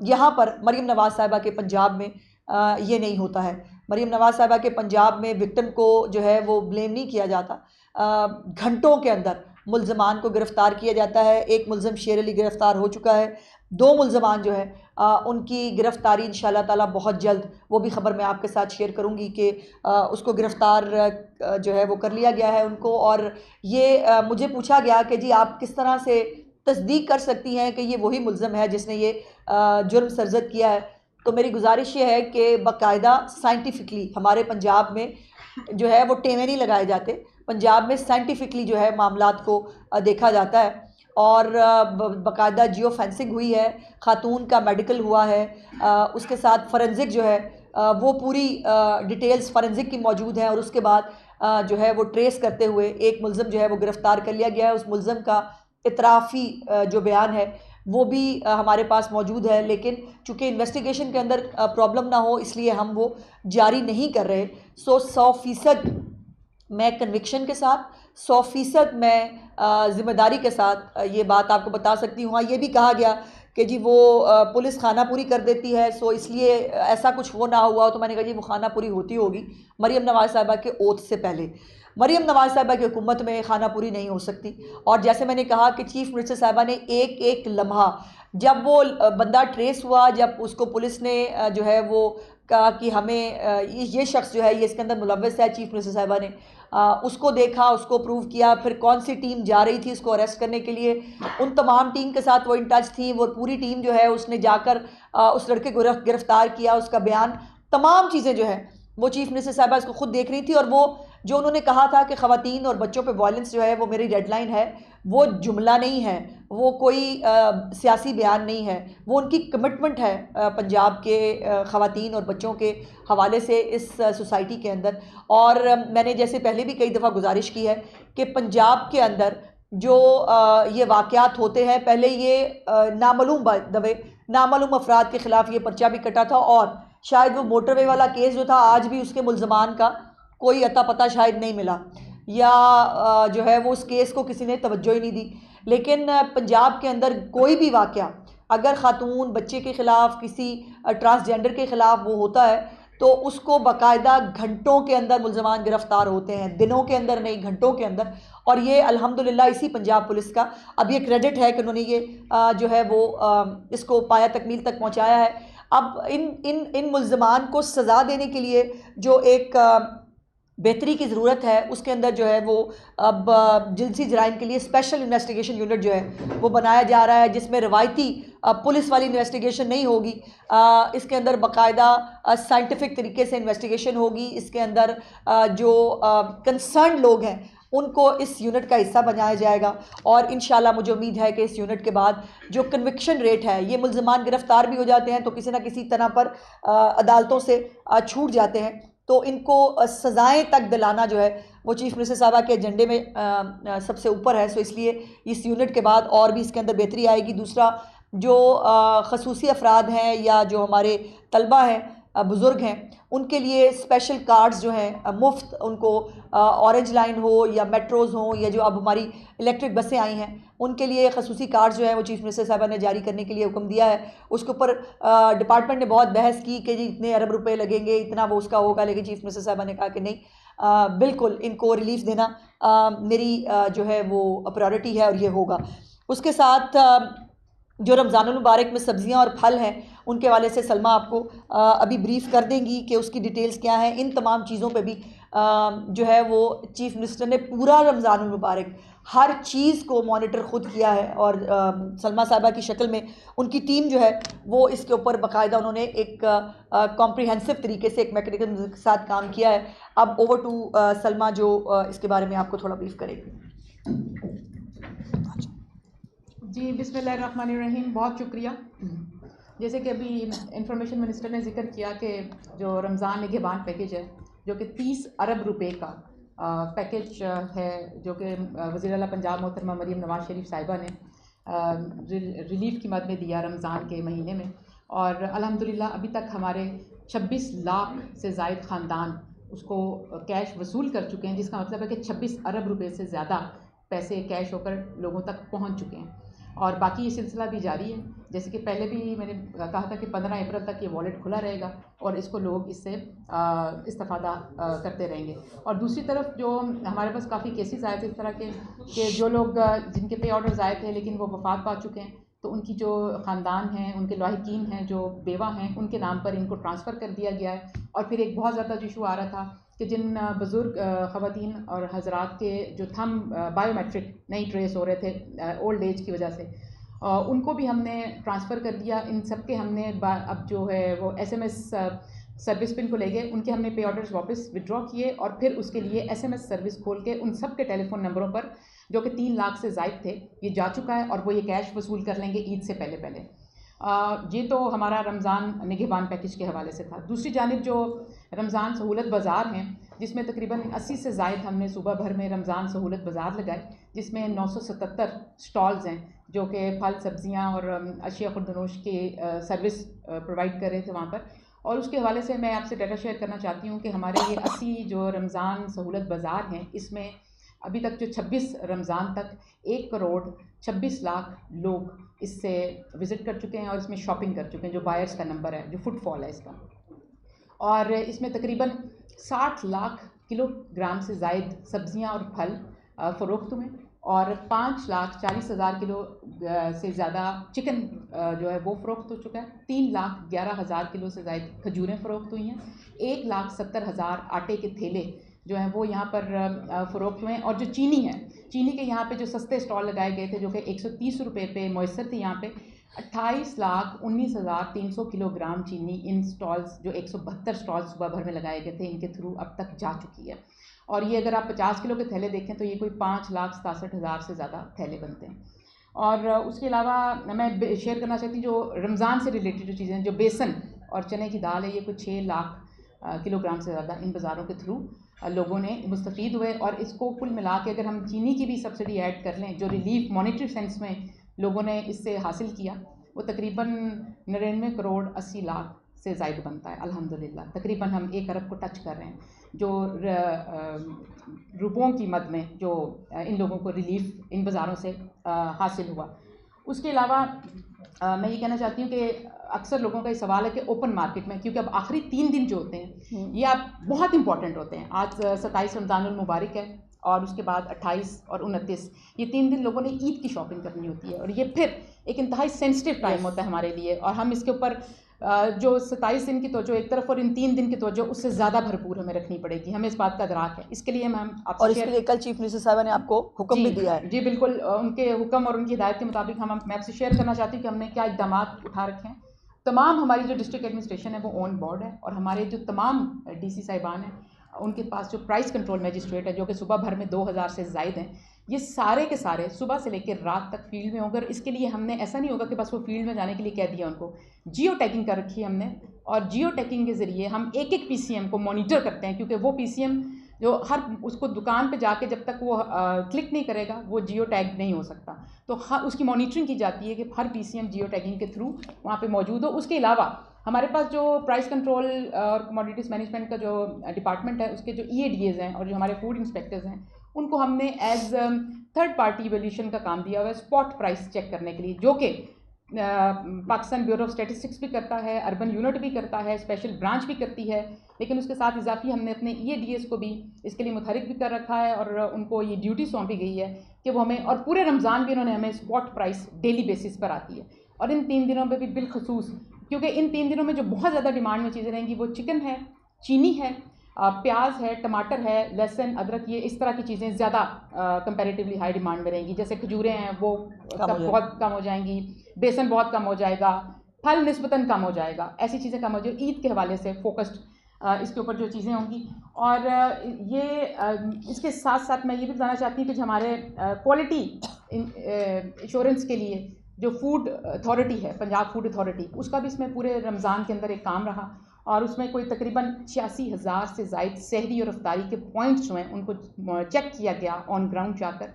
यहाँ पर मरीम नवाज़ साहिबा के पंजाब में ये नहीं होता है। मरीम नवाज़ साहिबा के पंजाब में विक्टिम को जो है वो ब्लेम नहीं किया जाता। घंटों के अंदर मुल्ज़मान को गिरफ़्तार किया जाता है। एक मुल्ज़म शेर अली गिरफ़्तार हो चुका है। 2 मुल्ज़मान जो है उनकी गिरफ़्तारी इंशाअल्लाह ताला बहुत जल्द, वो भी ख़बर मैं आपके साथ शेयर करूँगी कि उसको गिरफ़्तार जो है वो कर लिया गया है उनको। और ये मुझे पूछा गया कि जी आप किस तरह से तस्दीक कर सकती हैं कि ये वही मुल्ज़म है जिसने ये जुर्म सरज़द किया है। तो मेरी गुजारिश ये है कि बाकायदा साइंटिफिकली हमारे पंजाब में जो है वो टेमे नहीं लगाए जाते। पंजाब में साइंटिफिकली जो है मामलात को देखा जाता है और बाकायदा जियो फेंसिंग हुई है, खातून का मेडिकल हुआ है, उसके साथ फॉरेंसिक जो है वो पूरी डिटेल्स फॉरेंसिक की मौजूद हैं और उसके बाद जो है वो ट्रेस करते हुए एक मुल्ज़म जो है वो गिरफ़्तार कर लिया गया है। उस मुल्ज़म का इतराफ़ी जो बयान है वो भी हमारे पास मौजूद है, लेकिन चूँकि इन्वेस्टिगेशन के अंदर प्रॉब्लम ना हो इसलिए हम वो जारी नहीं कर रहे। 100% मैं कन्विक्शन के साथ, 100% मैं ज़िम्मेदारी के साथ ये बात आपको बता सकती हूँ। हाँ, ये भी कहा गया कि जी वो पुलिस खाना पूरी कर देती है, सो इसलिए ऐसा कुछ वो ना हुआ हो। तो मैंने कहा जी वो खाना पूरी होती होगी मरीम नवाज़ साहिबा के ओथ से पहले। मरीम नवाज़ साहिबा की हुकूमत में खाना पूरी नहीं हो सकती। और जैसे मैंने कहा कि चीफ़ मिनिस्टर साहिबा ने एक एक लम्हा, जब वो बंदा ट्रेस हुआ, जब उसको पुलिस ने जो है वो कहा कि हमें ये शख्स जो है ये इसके अंदर मुलव्वस है, चीफ़ मिनिस्टर साहिबा ने उसको देखा, उसको प्रूव किया। फिर कौन सी टीम जा रही थी इसको अरेस्ट करने के लिए, उन तमाम टीम के साथ वो इन टच थी। वो पूरी टीम जो है उसने जाकर उस लड़के को गिरफ़्तार किया, उसका बयान, तमाम चीज़ें जो है वो चीफ़ मिनिस्टर साहिबा इसको खुद देख रही थी। और वो जो उन्होंने कहा था कि ख़वातीन और बच्चों पे वायलेंस जो है वो मेरी डेडलाइन है, वो जुमला नहीं है, वो कोई सियासी बयान नहीं है, वो उनकी कमिटमेंट है पंजाब के ख़वातीन और बच्चों के हवाले से इस सोसाइटी के अंदर। और मैंने जैसे पहले भी कई दफ़ा गुजारिश की है कि पंजाब के अंदर जो ये वाक़यात होते हैं, पहले ये नामालूम दवे नामालूम अफराद के ख़िलाफ़ ये पर्चा भी कटा था और शायद वो मोटरवे वाला केस जो था आज भी उसके मुल्ज़मान का कोई अता पता शायद नहीं मिला, या जो है वो उस केस को किसी ने तवज्जो ही नहीं दी। लेकिन पंजाब के अंदर कोई भी वाक़या अगर ख़ातून बच्चे के ख़िलाफ़, किसी ट्रांसजेंडर के ख़िलाफ़ वो होता है तो उसको बाकायदा घंटों के अंदर मुल्ज़मान गिरफ़्तार होते हैं, दिनों के अंदर नहीं, घंटों के अंदर। और ये अल्हम्दुलिल्लाह इसी पंजाब पुलिस का अब ये क्रेडिट है कि उन्होंने ये जो है वो इसको पाया तकमील तक पहुँचाया है। अब इन इन इन मुल्ज़मान को सज़ा देने के लिए जो एक बेहतरी की ज़रूरत है, उसके अंदर जो है वो अब जिनसी जराइम के लिए स्पेशल इन्वेस्टिगेशन यूनिट जो है वो बनाया जा रहा है, जिसमें रवायती पुलिस वाली इन्वेस्टिगेशन नहीं होगी। इसके अंदर बाकायदा साइंटिफिक तरीके से इन्वेस्टिगेशन होगी। इसके अंदर जो कंसर्न लोग हैं उनको इस यूनिट का हिस्सा बनाया जाएगा। और इंशाल्लाह मुझे उम्मीद है कि इस यूनिट के बाद जो कन्विक्शन रेट है, ये मुल्ज़मान गिरफ़्तार भी हो जाते हैं तो किसी ना किसी तरह पर अदालतों से छूट जाते हैं, तो इनको सज़ाएँ तक दिलाना जो है वो चीफ़ मिनिस्टर साहबा के एजेंडे में सबसे ऊपर है। सो इसलिए इस यूनिट के बाद और भी इसके अंदर बेहतरी आएगी। दूसरा, जो ख़ुसूसी अफराद हैं या जो हमारे तलबा हैं, बुज़ुर्ग हैं, उनके लिए स्पेशल कार्ड्स जो हैं मुफ्त उनको ऑरेंज लाइन हो या मेट्रोज़ हों या जो अब हमारी इलेक्ट्रिक बसें आई हैं उनके लिए ख़ुसूसी कार्ड्स जो है वो चीफ़ मिनिस्टर साहबा ने जारी करने के लिए हुक्म दिया है। उसके ऊपर डिपार्टमेंट ने बहुत बहस की कि जी इतने अरब रुपए लगेंगे, इतना वो उसका होगा, लेकिन चीफ़ मिनिस्टर साहबा ने कहा कि नहीं, बिल्कुल इनको रिलीफ देना मेरी जो है वो प्रायोरिटी है और ये होगा। उसके साथ जो रमज़ानुल मुबारक में सब्ज़ियाँ और फल हैं उनके वाले से सलमा आपको अभी ब्रीफ़ कर देंगी कि उसकी डिटेल्स क्या हैं। इन तमाम चीज़ों पे भी जो है वो चीफ़ मिनिस्टर ने पूरा रमज़ानुल मुबारक हर चीज़ को मॉनिटर ख़ुद किया है और सलमा साहिबा की शक्ल में उनकी टीम जो है वो इसके ऊपर बाकायदा उन्होंने एक कॉम्प्रिहेंसिव तरीके से एक मैकेनिज़्म के साथ काम किया है। अब ओवर टू सलमा जो इसके बारे में आपको थोड़ा ब्रीफ़ करेगी। जी बिस्मिल्लाहिर्रहमानिर्रहीम, बहुत शुक्रिया। जैसे कि अभी इंफॉर्मेशन मिनिस्टर ने जिक्र किया कि जो रमज़ान निगहबान पैकेज है जो कि 30 अरब रुपए का पैकेज है, जो कि वज़ीर आला पंजाब मोहतरमा मरीम नवाज़ शरीफ साहिबा ने रिलीफ की मद में दिया रमज़ान के महीने में। और अल्हम्दुलिल्लाह अभी तक हमारे 26 लाख से ज़ायद ख़ानदान उसको कैश वसूल कर चुके हैं, जिसका मतलब है कि 26 अरब रुपए से ज़्यादा पैसे कैश होकर लोगों तक पहुंच चुके हैं। और बाकी ये सिलसिला भी जारी है। जैसे कि पहले भी मैंने कहा था कि 15 अप्रैल तक ये वॉलेट खुला रहेगा और इसको लोग इससे इस्तेफ़ादा करते रहेंगे। और दूसरी तरफ जो हमारे पास काफ़ी केसेस आए थे इस तरह के कि जो लोग जिनके पे ऑर्डर्स आए थे लेकिन वो वफ़ात पा चुके हैं, तो उनकी जो ख़ानदान हैं, उनके लाहिकीन हैं, जो बेवा हैं, उनके नाम पर इनको ट्रांसफ़र कर दिया गया है। और फिर एक बहुत ज़्यादा जो इशू आ रहा था कि जिन बुज़ुर्ग ख़वातीन और हज़रात के जो थम बायोमेट्रिक नहीं ट्रेस हो रहे थे ओल्ड एज की वजह से, उनको भी हमने ट्रांसफ़र कर दिया। इन सब के हमने अब जो है वो SMS सर्विस पिन को ले गए, उनके हमने पे ऑर्डर्स वापस विड्रॉ किए और फिर उसके लिए SMS सर्विस खोल के उन सब के टेलीफोन नंबरों पर जो कि 3 लाख से ज़ायद थे ये जा चुका है और वो ये कैश वसूल कर लेंगे ईद से पहले पहले। ये तो हमारा रमज़ान निगहबान पैकेज के हवाले से था। दूसरी जानिब जो रमज़ान सहूलत बाज़ार हैं, जिसमें तकरीबन 80 से ज़ायद हमने सूबा भर में रमज़ान सहूलत बाज़ार लगाए, जिसमें 977 स्टॉल्स हैं जो कि फल सब्ज़ियाँ और अशिया खुर्दनोश की सर्विस प्रोवाइड कर रहे थे वहाँ पर। और उसके हवाले से मैं आपसे डाटा शेयर करना चाहती हूँ कि हमारे ये 80 जो रमज़ान सहूलत बाज़ार हैं, इसमें अभी तक जो 26 रमज़ान तक 1 करोड़ 26 लाख लोग इससे विज़िट कर चुके हैं और इसमें शॉपिंग कर चुके हैं, जो बायर्स का नंबर है, जो फुटफॉल है इसका। और इसमें तकरीबन 60 लाख किलोग्राम से ज़ायद सब्ज़ियाँ और फल फ़रोख्त हुए और 5,40,000 किलो से ज़्यादा चिकन जो है वो फ़रोख्त हो चुका है। 3,11,000 किलो से ज़ायद खजूरें फ़रोख्त हुई हैं। 1,70,000 आटे के थैले जो हैं वो यहाँ पर फ़रोख्त हुए हैं। और जो चीनी है, चीनी के यहाँ पे जो सस्ते स्टॉल लगाए गए थे जो कि 130 रुपये पे मुयस्सर थे, यहाँ पे 28,19,300 किलोग्राम चीनी इन स्टॉल्स जो 172 स्टॉल्स सुबह भर में लगाए गए थे इनके थ्रू अब तक जा चुकी है। और ये अगर आप 50 किलो के थैले देखें तो ये कोई 5,67,000 से ज़्यादा थैले बनते हैं। और उसके अलावा मैं शेयर करना चाहती हूँ जो रमज़ान से रिलेटेड जो चीज़ें हैं, जो बेसन और चने की दाल है, ये कुछ 6 लाख किलोग्राम से ज़्यादा इन बाज़ारों के थ्रू लोगों ने मुस्तफ़ीद हुए। और इसको कुल मिला के अगर हम चीनी की भी सब्सिडी ऐड कर लें, जो रिलीफ मॉनेटरी सेंस में लोगों ने इससे हासिल किया, वो तकरीबन 99 करोड़ 80 लाख से ज़ायद बनता है। अल्हम्दुलिल्लाह तकरीबन हम 1 अरब को टच कर रहे हैं, जो रुपयों की मद में जो इन लोगों को रिलीफ इन बाज़ारों से हासिल हुआ। उसके अलावा मैं ये कहना चाहती हूँ कि अक्सर लोगों का ये सवाल है कि ओपन मार्केट में, क्योंकि अब आखिरी 3 दिन जो होते हैं ये आप बहुत इंपॉर्टेंट होते हैं। आज 27 रमज़ानुल मुबारक है और उसके बाद 28 और 29 ये 3 दिन लोगों ने ईद की शॉपिंग करनी होती है और ये फिर एक इंतहाई सेंसिटिव टाइम होता है हमारे लिए। और हम इसके ऊपर जो 27 दिन की तवज्जो एक तरफ और इन 3 दिन की तवज्जो उससे ज़्यादा भरपूर हमें रखनी पड़ेगी। हमें इस बात का इदराक है। इसके लिए मैम और इसके लिए कल चीफ मिनिस्टर साहब ने आपको हुक्म भी दिया है। जी बिल्कुल, उनके हुक्म और उनकी हिदायत के मुताबिक मैं आपसे शेयर करना चाहती हूँ कि हमने क्या इक़दाम उठा रखे हैं। तमाम हमारी जो डिस्ट्रिक्ट एडमिनिस्ट्रेशन है वो ऑन बोर्ड है और हमारे जो तमाम DC साहिबान हैं उनके पास जो प्राइस कंट्रोल मजिस्ट्रेट है जो कि सुबह भर में 2000 से ज़ायद हैं, ये सारे के सारे सुबह से लेकर रात तक फील्ड में होंगे। और इसके लिए हमने ऐसा नहीं होगा कि बस वो फील्ड में जाने के लिए कह दिया उनको, जियो टैगिंग कर रखी है हमने और जियो टैगिंग के ज़रिए हम एक एक PCM को मॉनिटर करते हैं, क्योंकि वो PCM जो हर उसको दुकान पे जाके जब तक वो क्लिक नहीं करेगा वो जियो टैग नहीं हो सकता। तो उसकी मॉनिटरिंग की जाती है कि हर PCM जियो टैगिंग के थ्रू वहाँ पे मौजूद हो। उसके अलावा हमारे पास जो प्राइस कंट्रोल और कमोडिटीज़ मैनेजमेंट का जो डिपार्टमेंट है उसके जो EADAs हैं और जो हमारे फूड इंस्पेक्टर्स हैं उनको हमने एज थर्ड पार्टी इवैल्यूएशन का काम दिया हुआ है स्पॉट प्राइस चेक करने के लिए, जो कि पाकिस्तान ब्यूरो ऑफ स्टैटिस्टिक्स भी करता है, अर्बन यूनिट भी करता है, स्पेशल ब्रांच भी करती है। लेकिन उसके साथ इजाफी हमने अपने EADAs को भी इसके लिए मुतहरिक भी कर रखा है और उनको ये ड्यूटी सौंपी गई है कि वो हमें, और पूरे रमज़ान भी उन्होंने हमें स्पॉट प्राइस डेली बेसिस पर आती है। और इन 3 दिनों में भी बिलखसूस, क्योंकि इन 3 दिनों में जो बहुत ज़्यादा डिमांड में चीज़ें रहेंगी वो चिकन है, चीनी है, प्याज है, टमाटर है, लहसुन, अदरक, ये इस तरह की चीज़ें ज़्यादा कंपैरेटिवली हाई डिमांड में रहेंगी। जैसे खजूरें हैं वो बहुत कम हो जाएंगी, बेसन बहुत कम हो जाएगा, फल निस्बतन कम हो जाएगा, ऐसी चीज़ें कम हो जाएगी। ईद के हवाले से फोकस्ड इसके ऊपर जो चीज़ें होंगी। और ये इसके साथ साथ मैं ये भी बताना चाहती हूँ कि हमारे क्वालिटी इंश्योरेंस के लिए जो फूड अथॉरिटी है, पंजाब फूड अथॉरिटी, उसका भी इसमें पूरे रमज़ान के अंदर एक काम रहा और उसमें कोई तकरीबन 86,000 से ज़ायद सहरी और अफ्तारी के पॉइंट्स जो हैं उनको चेक किया गया ऑन ग्राउंड जाकर,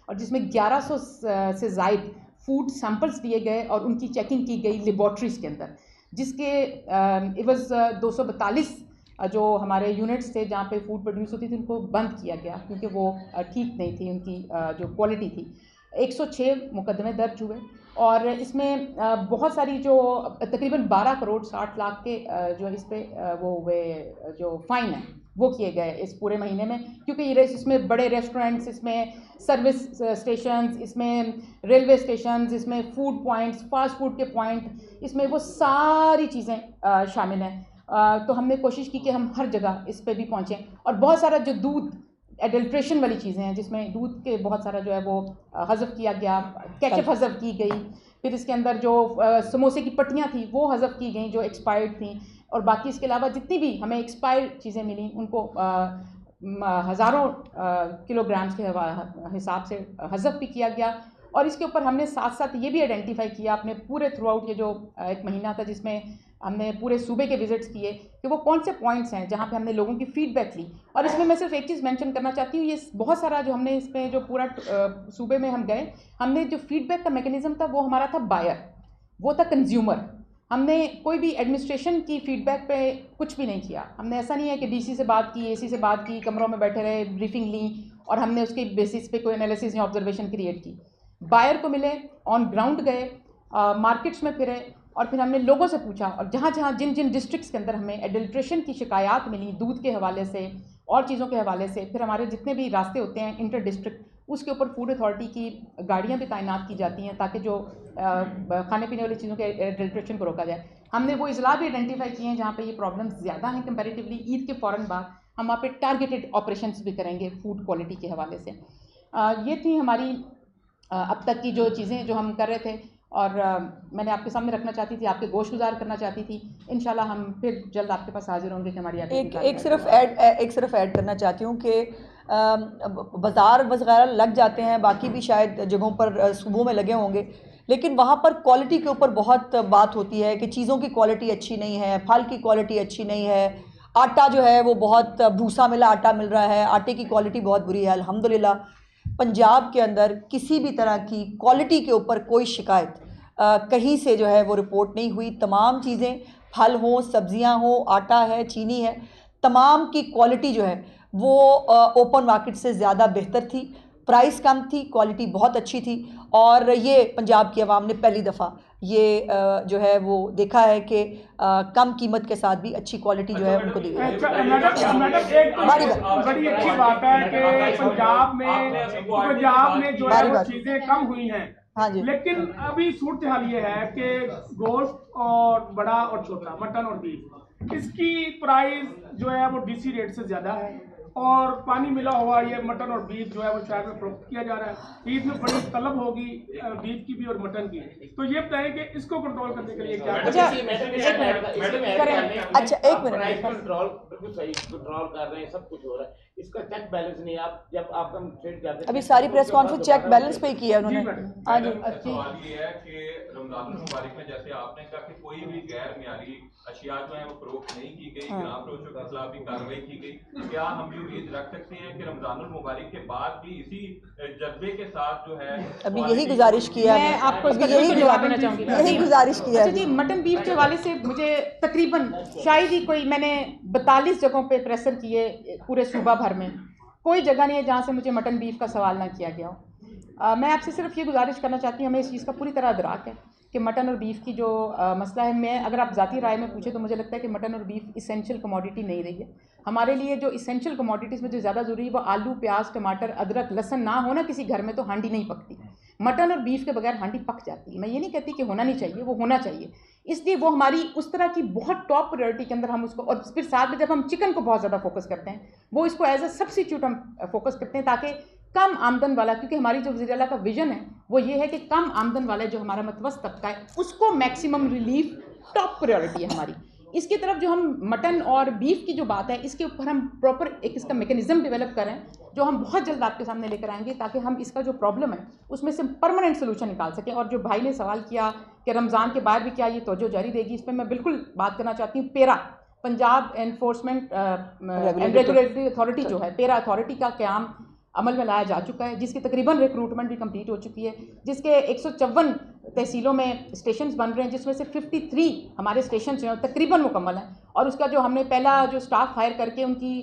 और जिसमें 1100 से ज़ायद फूड सैंपल्स दिए गए और उनकी चेकिंग की गई लेबॉर्ट्रीज़ के अंदर, जिसके इवज़ 242 जो हमारे यूनिट्स थे जहाँ पे फूड प्रोड्यूस होती थी उनको बंद किया गया क्योंकि वो ठीक नहीं थी उनकी जो क्वालिटी थी। 106 मुकदमे दर्ज हुए और इसमें बहुत सारी जो तकरीबन 12 करोड़ 60 लाख के जो इस पे वो हुए जो फ़ाइन है वो किए गए इस पूरे महीने में, क्योंकि ये इसमें बड़े रेस्टोरेंट्स, इसमें सर्विस स्टेशंस, इसमें रेलवे स्टेशंस, इसमें फूड पॉइंट्स, फास्ट फूड के पॉइंट, इसमें वो सारी चीज़ें शामिल हैं। तो हमने कोशिश की कि हम हर जगह इस पे भी पहुँचें। और बहुत सारा जो दूध एडल्ट्रेशन वाली चीज़ें हैं जिसमें दूध के बहुत सारा जो है वो हज़फ किया गया, केचप हज़फ की गई, फिर इसके अंदर जो समोसे की पट्टियाँ थी वो हज़फ की गई जो एक्सपायर्ड थी, और बाकी इसके अलावा जितनी भी हमें एक्सपायर्ड चीज़ें मिली उनको हज़ारों किलोग्राम्स के हिसाब से हज़फ भी किया गया। और इसके ऊपर हमने साथ साथ ये भी आइडेंटिफाई किया अपने पूरे थ्रू आउट ये जो एक महीना था जिसमें हमने पूरे सूबे के विजिट्स किए कि वो कौन से पॉइंट्स हैं जहाँ पे हमने लोगों की फीडबैक ली। और इसमें मैं सिर्फ एक चीज़ मेंशन करना चाहती हूँ, ये बहुत सारा जो हमने इसमें जो पूरा सूबे में हम गए, हमने जो फीडबैक का मैकेनिज़्म था वो हमारा था बायर, वो था कंज्यूमर। हमने कोई भी एडमिनिस्ट्रेशन की फीडबैक पे कुछ भी नहीं किया। हमने ऐसा नहीं है कि डीसी से बात की, एसी से बात की, कमरों में बैठे रहे, ब्रीफिंग ली और हमने उसके बेसिस पे कोई एनालिसिस या ऑब्जर्वेशन क्रिएट की। बायर को मिले, ऑन ग्राउंड गए, मार्केट्स में फिरे और फिर हमने लोगों से पूछा, और जहाँ जहाँ जिन जिन डिस्ट्रिक्ट्स के अंदर हमें एडल्ट्रेशन की शिकायत मिली दूध के हवाले से और चीज़ों के हवाले से, फिर हमारे जितने भी रास्ते होते हैं इंटर डिस्ट्रिक्ट, उसके ऊपर फूड अथॉरिटी की गाड़ियाँ भी तैनात की जाती हैं ताकि जो खाने पीने वाली चीज़ों के एडल्ट्रेशन को रोका जाए। हमने वो इजला भी आइडेंटिफाई किए हैं जहाँ पे ये प्रॉब्लम्स ज़्यादा हैं कंपैरेटिवली। ईद के फ़ौरन बाद हम वहाँ पे टारगेटेड ऑपरेशंस भी करेंगे फूड क्वालिटी के हवाले से। ये थी हमारी अब तक की जो चीज़ें जो हम कर रहे थे, और मैंने आपके सामने रखना चाहती थी, आपके गोशगुजार करना चाहती थी। इंशाल्लाह हम फिर जल्द आपके पास हाजिर होंगे कि हमारी एक सिर्फ ऐड करना चाहती हूँ कि बाज़ार वगैरह लग जाते हैं, बाकी भी शायद जगहों पर सूबों में लगे होंगे, लेकिन वहाँ पर क्वालिटी के ऊपर बहुत बात होती है कि चीज़ों की क्वालिटी अच्छी नहीं है, फल की क्वालिटी अच्छी नहीं है, आटा जो है वो बहुत भूसा मिला आटा मिल रहा है, आटे की क्वालिटी बहुत बुरी है। अल्हम्दुलिल्लाह पंजाब के अंदर किसी भी तरह की क्वालिटी के ऊपर कोई शिकायत कहीं से जो है वो रिपोर्ट नहीं हुई। तमाम चीज़ें, फल हो, सब्जियां हो, आटा है, चीनी है, तमाम की क्वालिटी जो है वो ओपन मार्केट से ज़्यादा बेहतर थी, प्राइस कम थी, क्वालिटी बहुत अच्छी थी। और ये पंजाब की आवाम ने पहली दफ़ा ये जो है वो देखा है कि कम कीमत के साथ भी अच्छी क्वालिटी जो है उनको दी गई। मैडम एक बड़ी अच्छी बात है कि पंजाब में जो है वो चीज़ें कम हुई हैं। हाँ जी। लेकिन अभी सूरत हाल ये है कि गोश्त और बड़ा और छोटा, मटन और बीफ, इसकी प्राइस जो है वो डीसी रेट से ज़्यादा है, और पानी मिला हुआ ये मटन और बीफ जो है वो शहर में फरोख्त किया जा रहा है। ईद में बड़ी तलब होगी बीफ की भी और मटन की, तो ये बताएं कि इसको कंट्रोल करने के लिए क्या एक मिनट कंट्रोल कर रहे हैं, सब कुछ हो रहा है, इसका चेक बैलेंस नहीं। आप जब आपका ट्रेड जाते अभी सारी प्रेस कॉन्फ्रेंस चेक बैलेंस पे ही की है उन्होंने। हाँ जी। सवाल ये है कि रमजान मुबारक में जैसे आपने कहा कि कोई भी गैर मियारी अशिया जो है वो फरोख्त नहीं की गई, ग्राम फरोशों के खिलाफ भी कार्रवाई की गई, क्या हम ये उम्मीद रख सकते हैं कि रमजान मुबारक के बाद भी इसी जज्बे के साथ जो है अभी यही गुजारिश किया है, मैं आपको यही गुजारिश किया है। जी, मटन बीफ के हवाले से मुझे तकरीबन शायद ही कोई, मैंने 42 जगहों पे प्रेशर किए पूरे सूबा भर में, कोई जगह नहीं है जहाँ से मुझे मटन बीफ का सवाल ना किया गया हो। मैं आपसे सिर्फ ये गुजारिश करना चाहती हूँ, हमें इस चीज़ का पूरी तरह अदराक है कि मटन और बीफ की जो मसला है, मैं अगर आप ज़ाती राय में पूछे तो मुझे लगता है कि मटन और बीफ इसेंशियल कमोडिटी नहीं रही है हमारे लिए। जो इसेंशियल कमोडिटीज़ में जो ज़्यादा ज़रूरी है वो आलू, प्याज, टमाटर, अदरक, लहसुन ना होना किसी घर में तो हांडी नहीं पकती। मटन और बीफ के बगैर हांडी पक जाती है। मैं ये नहीं कहती कि होना नहीं चाहिए, वो होना चाहिए, इसलिए वो हमारी उस तरह की बहुत टॉप प्रायोरिटी के अंदर हम उसको, और फिर साथ में जब हम चिकन को बहुत ज़्यादा फोकस करते हैं, वो इसको एज अ सब्स्टिट्यूट हम फोकस करते हैं ताकि कम आमदन वाला, क्योंकि हमारी जो वज़ीर आला का विजन है वो ये है कि कम आमदन वाला जो हमारा मतवस्त तबका है उसको मैक्सिमम रिलीफ टॉप प्रायोरिटी है हमारी। इसकी तरफ जो हम मटन और बीफ की जो बात है, इसके ऊपर हम प्रॉपर एक इसका मैकेनिज्म डेवलप करें जो हम बहुत जल्द आपके सामने लेकर आएंगे ताकि हम इसका जो प्रॉब्लम है उसमें से परमानेंट सोल्यूशन निकाल सकें। और जो भाई ने सवाल किया कि रमज़ान के बाद भी क्या ये तवज्जो जारी रहेगी, इस पर मैं बिल्कुल बात करना चाहती हूँ। पेरा, Punjab enforcement and regulatory authority जो है, पेरा अथॉरिटी का क़याम अमल में लाया जा चुका है, जिसकी तकरीबन रिक्रूटमेंट भी कंप्लीट हो चुकी है, जिसके 154 तहसीलों में स्टेशंस बन रहे हैं, जिसमें से 53 हमारे स्टेशन जो हैं तकरीबन मुकम्मल हैं। और उसका जो हमने पहला जो स्टाफ हायर करके उनकी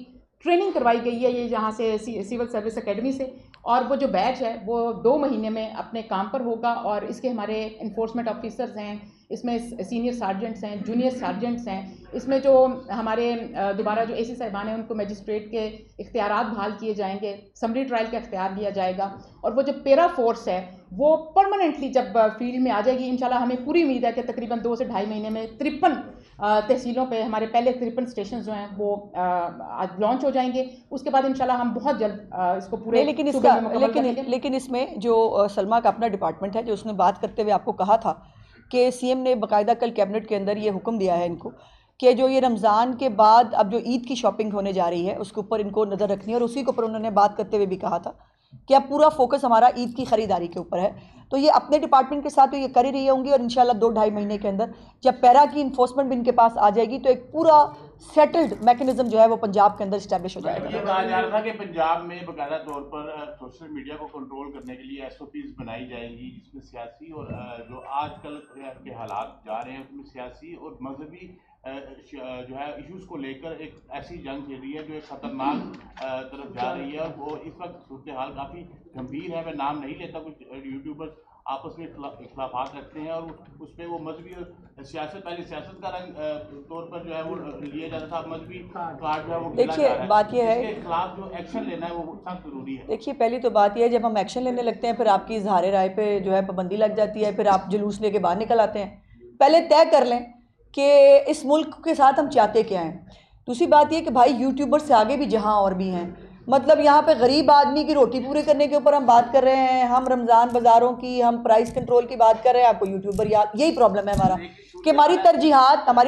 ट्रेनिंग करवाई गई है ये यहाँ से सिविल सर्विस एकेडमी से, और वो जो बैच है वो 2 महीने में अपने काम पर होगा। और इसके हमारे इन्फोर्समेंट ऑफिसर्स हैं, इसमें सीनियर सार्जेंट्स हैं, जूनियर सार्जेंट्स हैं, इसमें जो हमारे दोबारा जो एसी साहिबान हैं उनको मजिस्ट्रेट के इख्तियारात बहाल किए जाएंगे, समरी ट्रायल का इख्तियार दिया जाएगा। और वो जो पेरा फोर्स है वो परमानेंटली जब फील्ड में आ जाएगी इंशाल्लाह, हमें पूरी उम्मीद है कि तकरीबन 2 से ढाई महीने में 53 तहसीलों पे हमारे पहले 53 स्टेशन जो हैं वो आज लॉन्च हो जाएंगे। उसके बाद इंशाल्लाह हम बहुत जल्द इसको पूरे लेकिन सूबे में मुकम्मल करेंगे। लेकिन इसमें जो सलमा का अपना डिपार्टमेंट है, जो उसने बात करते हुए आपको कहा था कि सीएम ने बाकायदा कल कैबिनेट के अंदर ये हुक्म दिया है इनको कि जो ये रमज़ान के बाद अब जो ईद की शॉपिंग होने जा रही है उसके ऊपर इनको नज़र रखनी है। और उसी के ऊपर उन्होंने बात करते हुए भी कहा था कि अब पूरा फोकस हमारा ईद की ख़रीदारी के ऊपर है। तो ये अपने डिपार्टमेंट के साथ तो ये कर ही रही होंगी और इंशाल्लाह 2-2.5 महीने के अंदर जब पैरा की इन्फोर्समेंट भी इनके पास आ जाएगी तो एक पूरा सेटल्ड मैकेनिज्म जो है वो पंजाब के अंदर इस्टेब्लिश हो जाएगा। ये कहा जा रहा था कि पंजाब में बाकायदा तौर पर सोशल मीडिया को कंट्रोल करने के लिए SOPs बनाई जाएंगी, जिसमें सियासी और जो आजकल के हालात जा रहे हैं उसमें सियासी और मजहबी जो है इश्यूज को लेकर एक ऐसी जंग खेल रही है जो एक खतरनाक तरफ जा रही है। वो इस वक्त सूरत हाल काफ़ी गंभीर है। मैं नाम नहीं लेता, कुछ यूट्यूबर्स आपस में इख्लाफात रखते हैं और उस पर वो मजहबी और सियासत, पहले सियासत का रंग तौर पर जो है वो लिया जाता था, मजहबी कार्ड जो है वो खेला जा रहा है। देखिए बात यह है, इसके खिलाफ जो एक्शन लेना है वो सख्त जरूरी है। देखिए पहली तो बात यह है, जब हम एक्शन लेने लगते हैं फिर आपकी इजहार राय पे जो है पाबंदी लग जाती है, फिर आप जुलूस लेके बाहर निकल आते हैं। पहले तय कर लें कि इस मुल्क के साथ हम चाहते क्या हैं। दूसरी बात यह कि भाई यूट्यूबर से आगे भी जहाँ और भी हैं, मतलब यहाँ पे गरीब आदमी की रोटी पूरे करने के ऊपर हम बात कर रहे हैं, हम रमज़ान बाज़ारों की, हम प्राइस कंट्रोल की बात कर रहे हैं, आपको यूट्यूबर याद। यही प्रॉब्लम है हमारा कि हमारी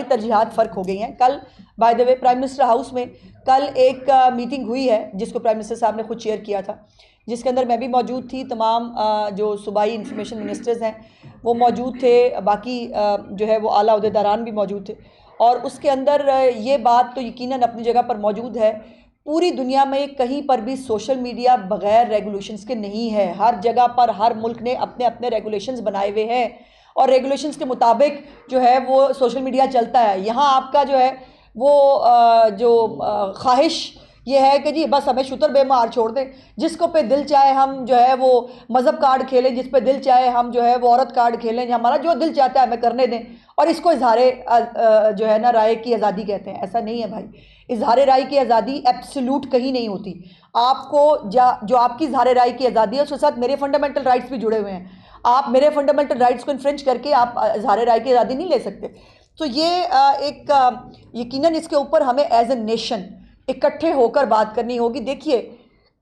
तरजीहात फ़र्क हो गई हैं। कल by the way prime minister house में कल एक मीटिंग हुई है जिसको प्राइम मिनिस्टर साहब ने खुद चेयर किया था, जिसके अंदर मैं भी मौजूद थी, तमाम जो सूबाई इंफॉर्मेशन मिनिस्टर्स हैं वो मौजूद थे, बाकी जो है वो आला अहदेदारान भी मौजूद थे। और उसके अंदर ये बात तो यकीनन अपनी जगह पर मौजूद है, पूरी दुनिया में कहीं पर भी सोशल मीडिया बग़ैर रेगुलेशंस के नहीं है। हर जगह पर हर मुल्क ने अपने अपने रेगुलेशंस बनाए हुए हैं और रेगुलेशंस के मुताबिक जो है वो सोशल मीडिया चलता है। यहाँ आपका जो है वो ख्वाहिश ये है कि जी बस हमें शुतर बेमार छोड़ दें, जिसको पे दिल चाहे हम जो है वो मज़हब कार्ड खेलें, जिस पे दिल चाहे हम जो है वो औरत कार्ड खेलें, हमारा जो दिल चाहता है हमें करने दें, और इसको इजहार जो है ना राय की आज़ादी कहते हैं। ऐसा नहीं है भाई, इजहार राय की आज़ादी एब्सोल्यूट कहीं नहीं होती। आपको जो आपकी इजहार राय की आज़ादी है उसके साथ मेरे फंडामेंटल राइट्स भी जुड़े हुए हैं। आप मेरे फंडामेंटल राइट्स को इन्फ्रिंज करके आप इजहार राय की आज़ादी नहीं ले सकते। तो ये यकीनन इसके ऊपर हमें एज ए नेशन इकट्ठे होकर बात करनी होगी। देखिए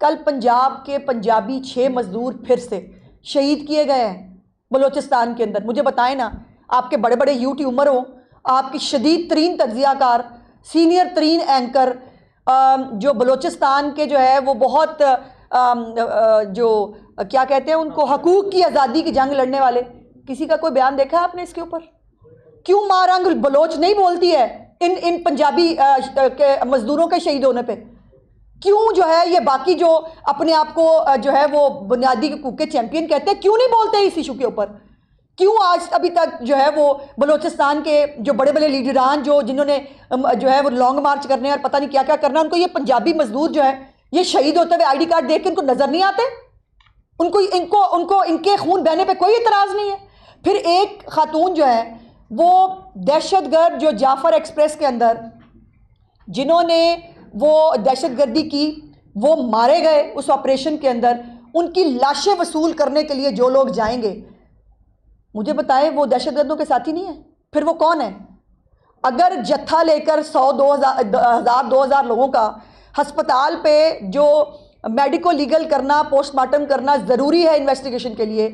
कल पंजाब के पंजाबी 6 मज़दूर फिर से शहीद किए गए हैं बलूचिस्तान के अंदर। मुझे बताएं ना, आपके बड़े बड़े यूट्यूबर हो, आपकी शदीद तरीन तज्ज़ियाकार, सीनियर तरीन एंकर जो बलूचिस्तान के जो है वो बहुत जो क्या कहते हैं उनको, हकूक़ की आज़ादी की जंग लड़ने वाले, किसी का कोई बयान देखा आपने इसके ऊपर? क्यों मारंग बलोच नहीं बोलती है इन पंजाबी के मज़दूरों के शहीद होने पे? क्यों जो है ये बाकी जो अपने आप को जो है वो बुनियादी हकूक़ के चैम्पियन कहते हैं, क्यों नहीं बोलते इस इशू के ऊपर? क्यों आज अभी तक जो है वो बलूचिस्तान के जो बड़े बड़े लीडरान जिन्होंने जो है वो लॉन्ग मार्च करने और पता नहीं क्या क्या करना, उनको ये पंजाबी मजदूर जो है ये शहीद होते हुए ID कार्ड देख के उनको नज़र नहीं आते? उनको इनके खून बहने पे कोई इतराज़ नहीं है। फिर एक खातून जो है वो दहशतगर्द जो जाफ़र एक्सप्रेस के अंदर जिन्होंने वो दहशतगर्दी की वो मारे गए उस ऑपरेशन के अंदर, उनकी लाशें वसूल करने के लिए जो लोग जाएंगे, मुझे बताएं वो दहशतगर्दों के साथी नहीं है? फिर वो कौन है? अगर जत्था लेकर 100-2,000 लोगों का अस्पताल पे जो मेडिको लीगल करना, पोस्टमार्टम करना ज़रूरी है इन्वेस्टिगेशन के लिए,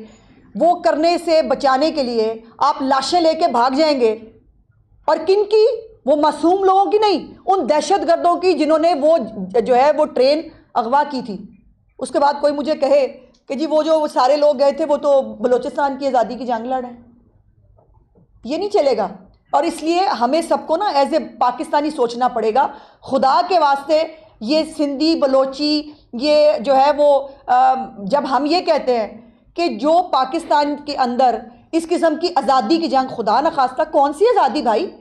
वो करने से बचाने के लिए आप लाशें लेके भाग जाएंगे, और किन की? वो मासूम लोगों की नहीं, उन दहशतगर्दों की जिन्होंने वो जो है वो ट्रेन अगवा की थी। उसके बाद कोई मुझे कहे कि जी वो जो सारे लोग गए थे वो तो बलूचिस्तान की आज़ादी की जंग लड़ रहे हैं, ये नहीं चलेगा। और इसलिए हमें सबको ना एज ए पाकिस्तानी सोचना पड़ेगा। खुदा के वास्ते ये सिंधी बलोची ये जो है वो जब हम ये कहते हैं कि जो पाकिस्तान के अंदर इस किस्म की आज़ादी की जंग, खुदा न खास्ता कौन सी आज़ादी भाई?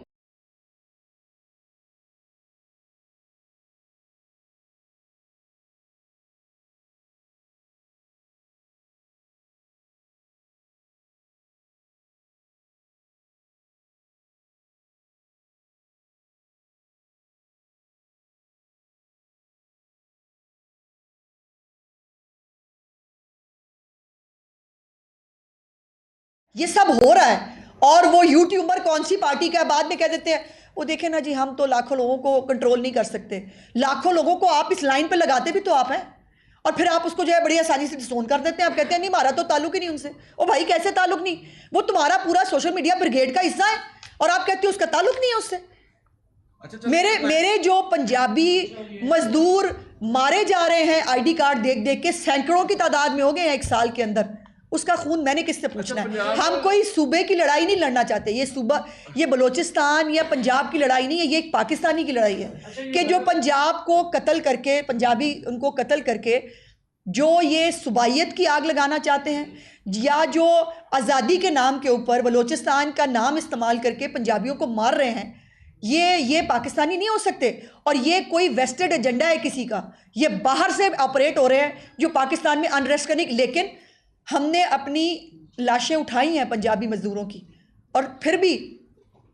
ये सब हो रहा है। और वो यूट्यूबर कौन सी पार्टी का बाद में कह देते हैं वो देखे ना जी, हम तो लाखों लोगों को कंट्रोल नहीं कर सकते। लाखों लोगों को आप इस लाइन पे लगाते भी तो आप हैं, और फिर आप उसको जो है बड़ी आसानी से डिसोन कर देते हैं। आप कहते हैं नहीं हमारा तो ताल्लुक ही नहीं उनसे। ओ भाई कैसे ताल्लुक नहीं? वो तुम्हारा पूरा सोशल मीडिया ब्रिगेड का हिस्सा है और आप कहते हो उसका ताल्लुक नहीं है उससे। मेरे जो पंजाबी मजदूर मारे जा रहे हैं आईडी कार्ड देख देख के, सैकड़ों की तादाद में हो गए हैं 1 साल के अंदर, उसका खून मैंने किससे पूछना है? हम कोई सूबे की लड़ाई नहीं लड़ना चाहते। ये सूबा, ये बलोचिस्तान या पंजाब की लड़ाई नहीं है, ये एक पाकिस्तानी की लड़ाई है कि जो पंजाब को कत्ल करके, पंजाबी उनको कत्ल करके जो ये सुबाइयत की आग लगाना चाहते हैं, या जो आज़ादी के नाम के ऊपर बलोचिस्तान का नाम इस्तेमाल करके पंजाबियों को मार रहे हैं, ये पाकिस्तानी नहीं हो सकते। और ये कोई वेस्टेड एजेंडा है किसी का, ये बाहर से ऑपरेट हो रहे हैं जो पाकिस्तान में अनरेस्ट करने। लेकिन हमने अपनी लाशें उठाई हैं पंजाबी मजदूरों की, और फिर भी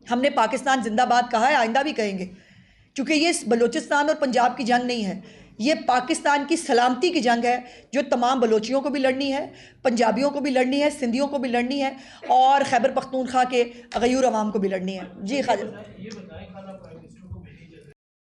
हमने पाकिस्तान जिंदाबाद कहा है, आइंदा भी कहेंगे, क्योंकि ये बलोचिस्तान और पंजाब की जंग नहीं है, ये पाकिस्तान की सलामती की जंग है, जो तमाम बलोचियों को भी लड़नी है, पंजाबियों को भी लड़नी है, सिंधियों को भी लड़नी है, और खैबर पख्तूनख्वा के गयूर अवाम को भी लड़नी है। जी खालिद।